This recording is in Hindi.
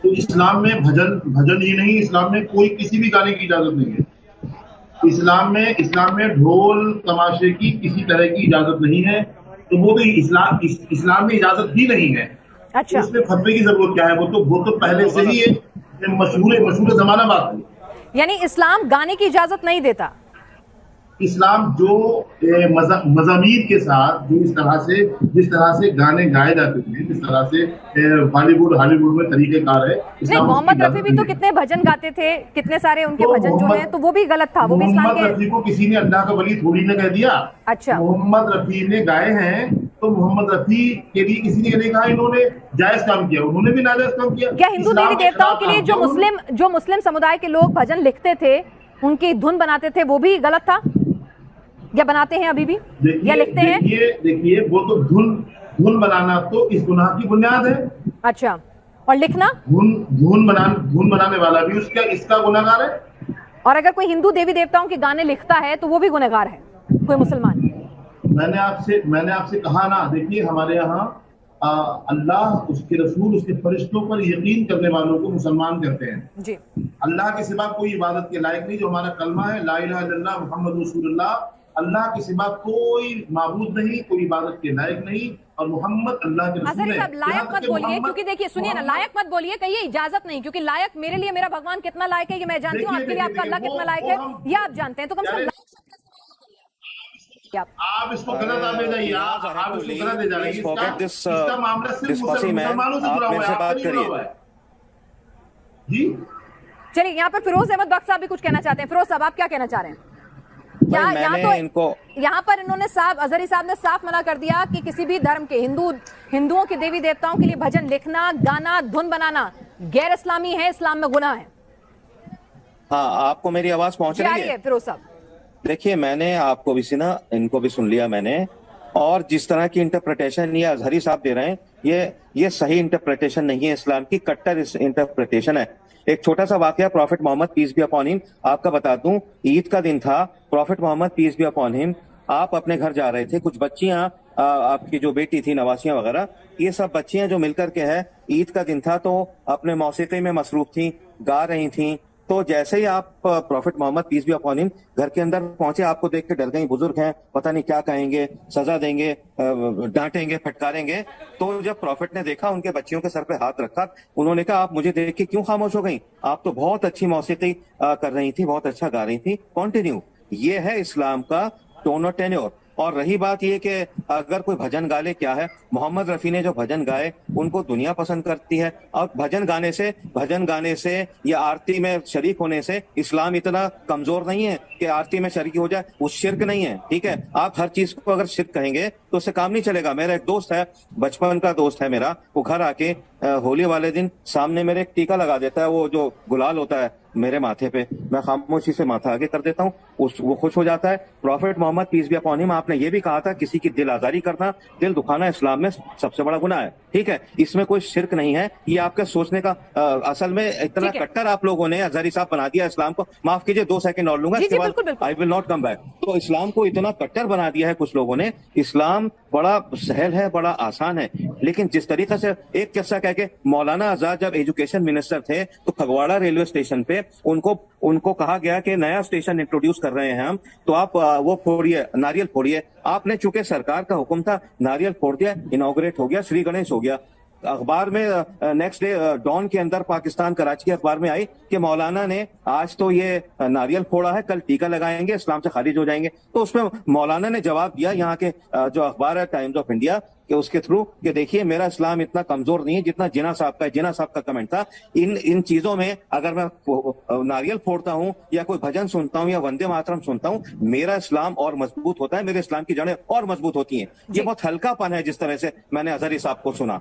तो इस्लाम में भजन भजन ही नहीं, इस्लाम में कोई किसी भी गाने की इजाजत नहीं है। इस्लाम में ढोल तमाशे की किसी तरह की इजाजत नहीं है। तो वो भी इस्लाम में इजाजत ही नहीं है। तो अच्छा, उसमें फतवे की जरूरत क्या है? वो तो पहले से ही एक मशहूर जमाना बात है। यानी इस्लाम गाने की इजाजत नहीं देता। इस्लाम जो मज़ामीर के साथ जो जिस तरह से गाने गाए जाते थे, जिस तरह से बॉलीवुड हॉलीवुड में तरीकेकार है, नहीं, इस्लाम उसकी मोहम्मद रफी इजाजत भी नहीं तो है। कितने भजन गाते थे, कितने सारे उनके तो भजन जो हैं, तो वो भी गलत था, वो भी इस्लाम मोहम्मद के। रफी को किसी ने अल्लाह का वली थोड़ी ने कह दिया। अच्छा, मोहम्मद रफी ने गाए हैं, तो मोहम्मद रफी के लिए किसी ने नहीं कहा इन्होंने जायज काम किया, उन्होंने भी नाजायज काम किया। क्या हिंदू देवी इस्लाम के देवताओं खिलाफ के लिए काम किया जो मुस्लिम समुदाय के लोग भजन लिखते थे, उनकी धुन बनाते थे, वो भी गलत था या बनाते हैं अभी भी या लिखते हैं? देखिए वो तो धुन बनाना तो इस गुनाह की बुनियाद है। अच्छा, और लिखना? धुन बनाने वाला भी इसका गुनाहगार है। और अगर कोई हिंदू देवी देवताओं के गाने लिखता है तो वो भी गुनहगार है, कोई मुसलमान? मैंने आपसे कहा ना, देखिए हमारे यहाँ अल्लाह, उसके रसूल, उसके फरिश्तों पर यकीन करने वालों को मुसलमान कहते हैं जी। अल्लाह के सिवा कोई इबादत के लायक नहीं। जो हमारा कलमा है, ला इलाहा इल्लल्लाह मुहम्मद रसूलुल्लाह, अल्लाह के सिवा कोई माबूद नहीं, कोई इबादत के लायक नहीं, और मोहम्मद अल्लाह के रसूल है। साहब लायक मत बोलिए, क्योंकि देखिए सुनिए ना, लायक मत बोलिए, कहिए इजाजत नहीं, क्योंकि लायक मेरे लिए मेरा भगवान कितना लायक है ये मैं जानती हूँ, आपके लिए आपका अल्लाह कितना लायक है ये आप जानते हैं, तो कम से कम आप इसको गलत आप ले जाइए, आप इसको गलत ले जाइए। इसका मामला सिर्फ मुसलमानों से जुड़ा हुआ है, आपसे नहीं जुड़ा हुआ है। जी चलिए, यहाँ पर फिरोज अहमद बख्श साहब भी कुछ कहना चाहते हैं। फिरोज साहब, आप क्या कहना चाह रहे हैं? क्या यहाँ पर इन्होंने साहब, अजहरी साहब ने साफ मना कर दिया कि किसी भी धर्म के हिंदुओं के देवी देवताओं के लिए भजन लिखना, गाना, धुन बनाना गैर इस्लामी है, इस्लाम में गुनाह है। हाँ, आपको मेरी आवाज पहुंच रही है? फिरोज साहब देखिए, मैंने आपको भी सुना, इनको भी सुन लिया मैंने, और जिस तरह की इंटरप्रिटेशन ये अजहरी साहब दे रहे हैं, ये सही इंटरप्रिटेशन नहीं है, इस्लाम की कट्टर इंटरप्रिटेशन है। एक छोटा सा वाकया prophet Mohammad peace be upon him आपका बता दूं। ईद का दिन था, prophet Mohammad peace be upon him आप अपने घर जा रहे थे, कुछ बच्चियां, आपकी जो बेटी थी, नवासियां वगैरह, ये सब बच्चियां जो मिलकर के है, ईद का दिन था तो अपने मौसीकी में मसरूफ थी, गा रही थी। तो जैसे ही आप prophet Mohammad peace be upon him घर के अंदर पहुंचे, आपको देख के डर गई, बुजुर्ग हैं, पता नहीं क्या कहेंगे, सजा देंगे, डांटेंगे, फटकारेंगे। तो जब प्रॉफिट ने देखा, उनके बच्चियों के सर पे हाथ रखा, उन्होंने कहा, आप मुझे देख के क्यों खामोश हो गई? आप तो बहुत अच्छी मौसीकी कर रही थी, बहुत अच्छा गा रही थी, कंटिन्यू। ये है इस्लाम का टोन और टेन्योर। और रही बात ये कि अगर कोई भजन गा ले, क्या है, मोहम्मद रफी ने जो भजन गाए उनको दुनिया पसंद करती है, और भजन गाने से या आरती में शरीक होने से इस्लाम इतना कमजोर नहीं है कि आरती में शरीक हो जाए, वो शिर्क नहीं है। ठीक है, आप हर चीज को अगर शिर्क कहेंगे तो उससे काम नहीं चलेगा। मेरा एक दोस्त है, बचपन का दोस्त है मेरा, वो घर आके होली वाले दिन सामने मेरे एक टीका लगा देता है, वो जो गुलाल होता है मेरे माथे पे, मैं खामोशी से माथा आगे कर देता हूँ, वो खुश हो जाता है। Prophet Mohammad peace be upon him आपने ये भी कहा था, किसी की दिल आजारी करना, दिल दुखाना इस्लाम में सबसे बड़ा गुनाह है। ठीक है, इसमें कोई शिर्क नहीं है। ये आपके सोचने का असल में इतना कट्टर आप लोगों ने अजहरी साहब बना दिया इस्लाम को। माफ कीजिए, 2 सेकंड और लूंगा, इसके बाद I will not come back. तो इस्लाम को इतना कट्टर बना दिया है कुछ लोगों ने। इस्लाम बड़ा सहल है, बड़ा आसान है, लेकिन जिस तरीके से एक किस्सा कह के, मौलाना आजाद जब एजुकेशन मिनिस्टर थे तो फगवाड़ा रेलवे स्टेशन पे उनको कहा गया कि नया स्टेशन इंट्रोड्यूस कर रहे हैं हम, तो आप वो फोड़िए, नारियल फोड़िए। आपने चूंकि सरकार का हुक्म था, नारियल फोड़ दिया, इनॉग्रेट हो गया, श्री गणेश हो गया। अखबार में नेक्स्ट डे डॉन के अंदर, पाकिस्तान कराची के अखबार में आई कि मौलाना ने आज तो ये नारियल फोड़ा है, कल टीका लगाएंगे, इस्लाम से खारिज हो जाएंगे। तो उसमें मौलाना ने जवाब दिया, यहाँ के जो अखबार है टाइम्स ऑफ इंडिया कि उसके थ्रू, कि देखिए मेरा इस्लाम इतना कमजोर नहीं है जितना जिना साहब का है। जिना साहब का कमेंट था, इन चीजों में अगर मैं नारियल फोड़ता हूं या कोई भजन सुनता हूं या वंदे मातरम सुनता हूं, मेरा इस्लाम और मजबूत होता है, मेरे इस्लाम की जड़ें और मजबूत होती हैं। ये बहुत हल्कापन है जिस तरह से मैंने अजहरी साहब को सुना।